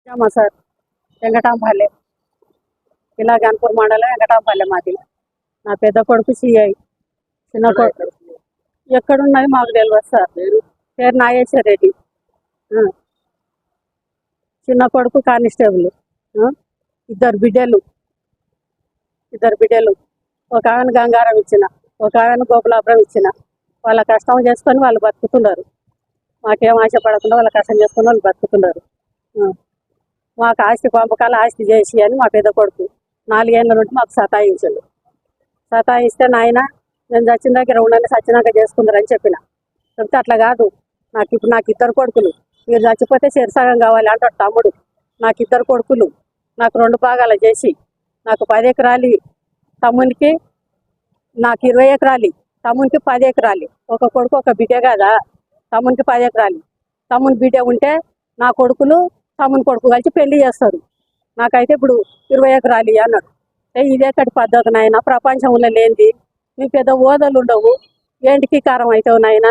మా సార్ వెంకటాంపల్లె, ఇలా గన్పూర్ మండలం వెంకటాంపల్లె మాది. నా పెద్ద కొడుకు సిఐ, చిన్న కొడుకు ఎక్కడున్నది మాకు తెలియదు సార్. పేరు నాగేశ్వర రెడ్డి. చిన్న కొడుకు కానిస్టేబుల్. ఇద్దరు బిడ్డలు ఒక ఆమెను గంగారం ఇచ్చిన, ఒక ఆమెను గోపులాపురం ఇచ్చిన. వాళ్ళ కష్టం చేసుకొని వాళ్ళు బతుకుతున్నారు. మాకేం ఆశపడకుండా వాళ్ళ కష్టం చేసుకుని వాళ్ళు బతుకుతున్నారు. మాకు ఆస్తి పంపకాలు ఆస్తి చేసి అని మా పెద్ద కొడుకు 4 ఏళ్ళ నుండి మాకు సతాయిస్తే నాయన నేను చచ్చిన దగ్గర ఉండాలి, చచ్చినాక చేసుకుందరని చెప్పిన. చెప్తే అట్లా కాదు, నాకు ఇద్దరు కొడుకులు, మీరు చచ్చిపోతే చెరసగం కావాలి అంటాడు తమ్ముడు. నాకు ఇద్దరు కొడుకులు, నాకు 2 భాగాలు చేసి నాకు 10 ఎకరాలు, తమ్మునికి నాకు 20 ఎకరాలు, తమ్మునికి 10 ఎకరాలు. ఒక కొడుకు ఒక బిడ్డ కదా, తమ్మునికి 10 ఎకరాలు. తమ్ముని బిడ్డ ఉంటే నా కొడుకులు తమ్ముని కొడుకు కలిసి పెళ్లి చేస్తారు. నాకైతే ఇప్పుడు 20 ఎకరాలు అన్నాడు. ఇదేకటి పద్ధతి నాయన, ప్రపంచంలో లేనిది. నీ పెద్ద ఓదలు ఉండవు, ఏంటికి కారం అవుతావు నాయన.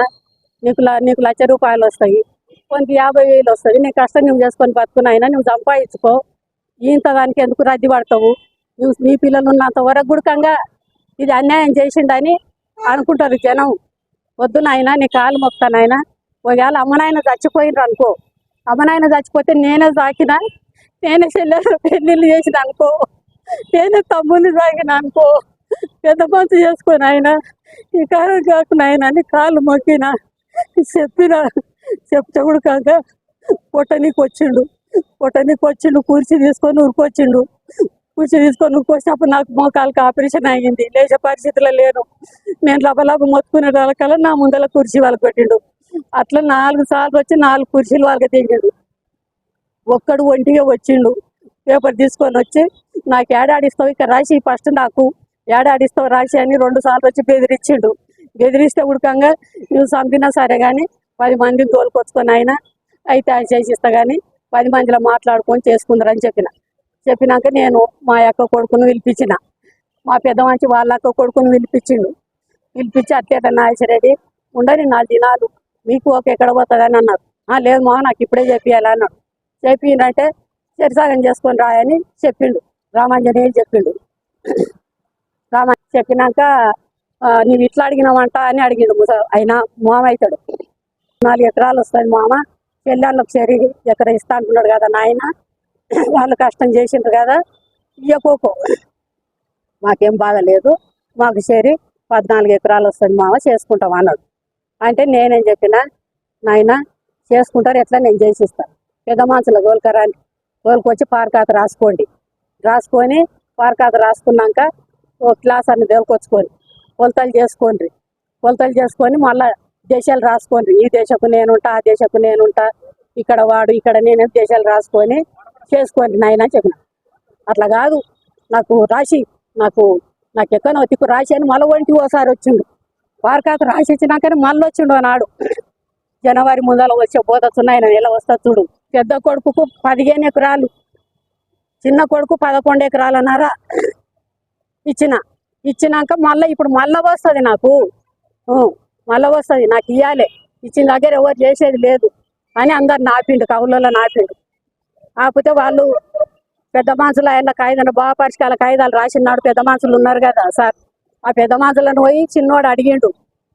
నీకు 1,00,000 రూపాయలు వస్తాయి, కొంచెం 50,000 వస్తుంది. నీ కష్టం నువ్వు చేసుకొని బతుకునైనా నువ్వు సంపాదించుకో. ఇంత దానికి ఎందుకు రద్దీ పడతావు? నీ పిల్లలు ఉన్నంత వరకు గుడకంగా ఇది అన్యాయం చేసిండని అనుకుంటారు జనం. వద్దు నాయన, నీ కాలు మొక్తానైనా. ఒకవేళ అమ్మనాయన చచ్చిపోయినరు అనుకో, అమ్మనాయన చచ్చిపోతే నేనే సాకినా, నేనే చెల్లెలు పెళ్ళిళ్ళు చేసిన అనుకో, నేనే తమ్ముని సాగిన అనుకో, పెద్ద పనులు చేసుకొని ఆయన ఈ కాలం కాకునాయన అని కాళ్ళు మొక్కిన. చెప్తే కూడా కాక పొట్టనీకి వచ్చిండు, కుర్చీ తీసుకొని ఉరికొచ్చిండు. ఉరికొచ్చినప్పుడు నాకు మోకాలకు ఆపరేషన్ అయ్యింది, లేచే పరిస్థితిలో లేను. నేను లబలబ మొత్తుకునే వాళ్ళకల్లా నా ముందర కుర్చీ వాళ్ళకి పెట్టిండు. అట్లా 4 సార్లు వచ్చి 4 కుర్చీలు వాళ్ళకి దిగాడు. ఒక్కడు ఒంటిగా వచ్చిండు, పేపర్ తీసుకొని వచ్చి నాకు ఏడాడిస్తావు ఇక్కడ రాసి, ఫస్ట్ నాకు ఏడాడిస్తావు రాసి అని 2 సార్లు వచ్చి బెదిరించిండు. బెదిరిస్తే ఉడకంగా నువ్వు చంపినా సరే కానీ 10 మందిని తోలుకొచ్చుకొని ఆయన అయితే అది చేసిస్తా కానీ 10 మందిలో మాట్లాడుకొని చేసుకుందరని చెప్పినాక నేను మా అక్క కొడుకును పిలిపించిన. మా పెద్ద మంచి వాళ్ళ అక్క కొడుకును పిలిపించి అట్లేట నాగేశ్వరరెడ్డి ఉండని 4 దినాలు మీకు ఎక్కడ పోతుందని అన్నారు. లేదు మా నాకు ఇప్పుడే చెప్పియాలి అన్నాడు. చెప్పిందంటే చెరిసాగం చేసుకొని రాయని చెప్పిండు. రామాంజనేయులు చెప్పిండు. చెప్పినాక నువ్వు ఇట్లా అడిగినావంట అని అడిగిండు. అయినా మామ అవుతాడు. 4 ఎకరాలు వస్తుంది మామ, పెళ్ళాళ్ళకు సరి ఎకర ఇస్తా అంటున్నాడు కదా నాయన, వాళ్ళు కష్టం చేసిండ్రు కదా, ఇయ్యకోకో మాకేం బాధ లేదు, మాకు సరి 14 ఎకరాలు వస్తుంది మామ, చేసుకుంటాం అన్నాడు. అంటే నేనేం చెప్పిన, నాయన చేసుకుంటారు ఎట్లా, నేను చేసిస్తాను. పెద్ద మనుషుల తోలుకొచ్చి పారకాత రాసుకొని పారకాత రాసుకున్నాక ఒక క్లాస్ అన్ని తోలుకొచ్చుకొని కొలతలు చేసుకొని మళ్ళీ దేశాలు రాసుకోండి. ఈ దేశకు నేనుంటా, ఆ దేశకు నేనుంటా, ఇక్కడ వాడు ఇక్కడ నేను దేశాలు రాసుకొని చేసుకోండి నాయన చెప్పిన. అట్లా కాదు, నాకు రాసి నాకు ఎక్కడో తిక్కు రాసి అని మళ్ళీ ఒంటి ఓసారి వచ్చిండు. పారకాత రాసి ఇచ్చినాకనే మళ్ళీ వచ్చిండు అన్నాడు. జనవరి ముందర వచ్చే పోతున్నాయన ఎలా వస్తా చూడు. పెద్ద కొడుకుకు 15 ఎకరాలు, చిన్న కొడుకు 11 ఎకరాలన్నారా ఇచ్చినాక మళ్ళీ ఇప్పుడు మళ్ళీ వస్తుంది నాకు ఇవ్వాలి. ఇచ్చిన దగ్గర ఎవరు చేసేది లేదు అని అందరు నాపిండు, కవులలో నాపిండు. ఆపితే వాళ్ళు పెద్ద మనుషులు ఆయన కాగితాలు బాగా పరిష్కాల కాగితాలు రాసినాడు. పెద్ద మనుషులు ఉన్నారు కదా సార్, ఆ పెద్ద మనుషులను పోయి చిన్నోడు అడిగిండు,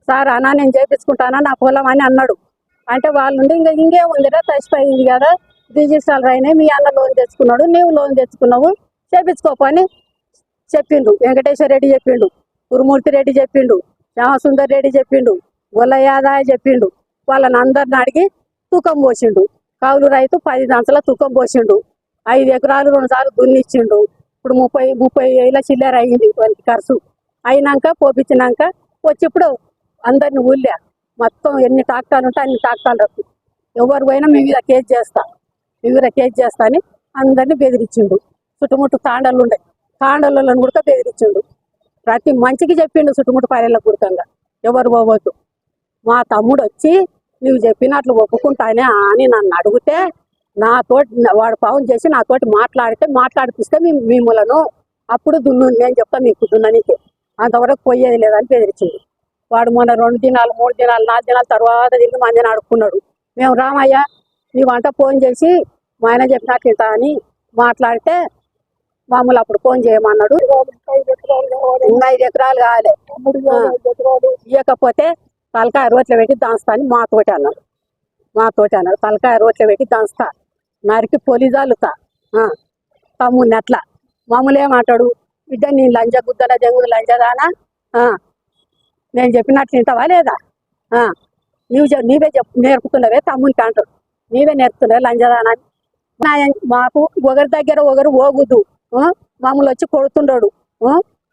సార్ అన్నా నేను చేయించుకుంటానా నా పొలం అని అన్నాడు. అంటే వాళ్ళు ఇంకేముందిరా తచ్చిపోయింది కదా, రిజిస్ట్రాలు అయినాయి, మీ అన్న లోన్ తెచ్చుకున్నాడు, నీవు లోన్ తెచ్చుకున్నావు, చేయించుకోపని చెప్పిండు. వెంకటేశ్వర రెడ్డి చెప్పిండు, గురుమూర్తి రెడ్డి చెప్పిండు, శ్యామసుందర్ రెడ్డి చెప్పిండు, గొల్ల యాదాయ చెప్పిండు. వాళ్ళని అందరిని అడిగి తూకం పోసిండు. కౌలు రైతు 10 దాంట్లో తూకం పోసిండు. 5 ఎకరాలు 2 సార్లు దున్నిచ్చిండు. ఇప్పుడు 30,000 చిల్లర అయ్యింది వాళ్ళకి ఖర్చు. అయినాక పోపించినాక వచ్చి ఇప్పుడు అందరిని ఊళ్ళే మొత్తం ఎన్ని టాక్టాలు ఉంటే అన్ని టాక్టాలు రప్పు, ఎవరు పోయినా మీ మీద కేసు చేస్తా అని అందరినీ బెదిరించిండు. చుట్టుముట్టు తాండలు ఉండే తాండలను కూడా బెదిరించిండు. ప్రతి మంచికి చెప్పిండు చుట్టుముట్టు పల్లెలకు గుర్తంగా ఎవరు పోవద్దు. మా తమ్ముడు వచ్చి నువ్వు చెప్పినట్లు ఒప్పుకుంటానే అని నన్ను అడిగితే నాతోటి వాడు పవన్ చేసి నాతోటి మాట్లాడిపిస్తే మిమ్మలను అప్పుడు నేను చెప్తా మీకు దున్ననికి, అంతవరకు పోయేది లేదని బెదిరించిండు. వాడు మొన్న 2 దినాలు 3 దినాలు 4 దినాల తర్వాత తిరిగి మందిని అడుక్కున్నాడు. మేము రామయ్య నీ వంట ఫోన్ చేసి మా ఆయన చెప్పినట్లు ఇంత అని మాట్లాడితే మామూలు అప్పుడు ఫోన్ చేయమన్నాడు. ఇంకా 5 ఎకరాలు కావాలి, ఇవ్వకపోతే తలకాయ రోట్లో పెట్టి దాంస్తా అని మాతోటి అన్నాడు. తలకాయ రోట్లో పెట్టి దాంస్తా, నరికి పొలి జాలుతా తమ్ముడిని అట్లా. మామూలు ఏమంటాడు, బిడ్డ నీ లంజ గుద్దల జంగుడు లంజదానా, నేను చెప్పినట్లు వింటావా లేదా, నీవే నేర్పుతున్నావే తమ్మునికి అంటాడు. నీవే నేర్పుతున్నావే లంజదానా అని. మాకు ఒకరి దగ్గర ఒకరు పోగుద్దు, మామూలు వచ్చి కొడుతుండడు.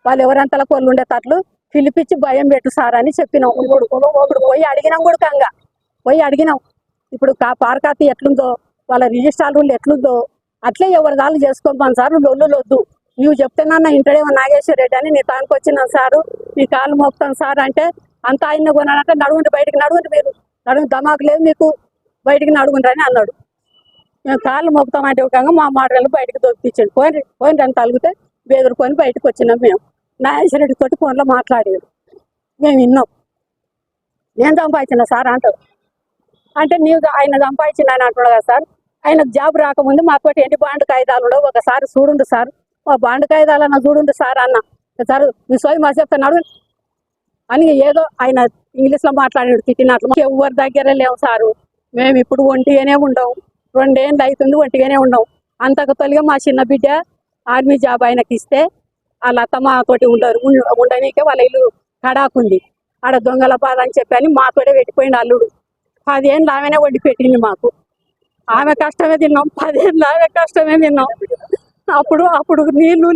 వాళ్ళు ఎవరంతలా కొళ్ళు ఉండేటట్లు పిలిపించి భయం పెట్టు సార్ అని చెప్పినాం. ఇప్పుడు పోయి అడిగినాం కూడా, పోయి అడిగినాం. ఇప్పుడు పార్కాతి ఎట్లుందో, వాళ్ళ రిజిస్ట్రార్ రూల్ ఎట్లుందో అట్లే ఎవరి దాళ్ళు చేసుకోమని సార్. లొల్లు వద్దు, నువ్వు చెప్తున్నాన్న ఇంటడేమో నాగేశ్వర రెడ్డి అని నీ తానికి వచ్చినాను సారు, నీ కాళ్ళు మోపుతాను సార్ అంటే అంత ఆయన కొనాలంటే నడుగుండి బయటికి నడుగుండి, మీరు నడుగు దమాకు లేదు మీకు, బయటికి నడుగుండ్రు అని అన్నాడు. మేము కాళ్ళు మోపుతామంటే ఒక మా మాటలు బయటకు దొరికించండి, పోయిన అని తలిగితే బెదురుకొని బయటకు వచ్చినాం. మేము నాగేశ్వర రెడ్డి తోటి ఫోన్లో మాట్లాడేది మేము విన్నాం. నేను సంపాదించిన సార్ అంటారు. అంటే నీవు ఆయన సంపాదించిన ఆయన అంటున్నాడు కదా సార్. ఆయనకు జాబ్ రాకముందు మాతోటి ఎన్ని బాండ్ కాయిదాలు ఒకసారి చూడుండు సార్, మా బాండ్ కాయిదాలన్నా చూడుండు సార్ అన్న. సార్ మీ సోయి మా చెప్తున్నాడు అని ఏదో ఆయన ఇంగ్లీష్లో మాట్లాడాడు తిట్టినట్లు. ఎవరి దగ్గర లేవు సారు, మేము ఇప్పుడు ఒంటిగానే ఉండవు, 2 ఏళ్ళు అవుతుంది ఒంటిగానే ఉండవు. అంతకు తొలిగా మా చిన్న బిడ్డ ఆర్మీ జాబ్ ఆయనకి ఇస్తే వాళ్ళ అత్తమ్మ తోటి ఉండనీకే వాళ్ళ ఇల్లు కడాకుంది. ఆడ దొంగల బాధ అని చెప్పని మాతోటే పెట్టిపోయింది అల్లుడు. 10 ఏళ్ళు ఆమెనే వండి పెట్టింది మాకు. ఆమె కష్టమే తిన్నాం, 10 ఏళ్ళు ఆమె కష్టమే తిన్నాం. అప్పుడు నీళ్ళు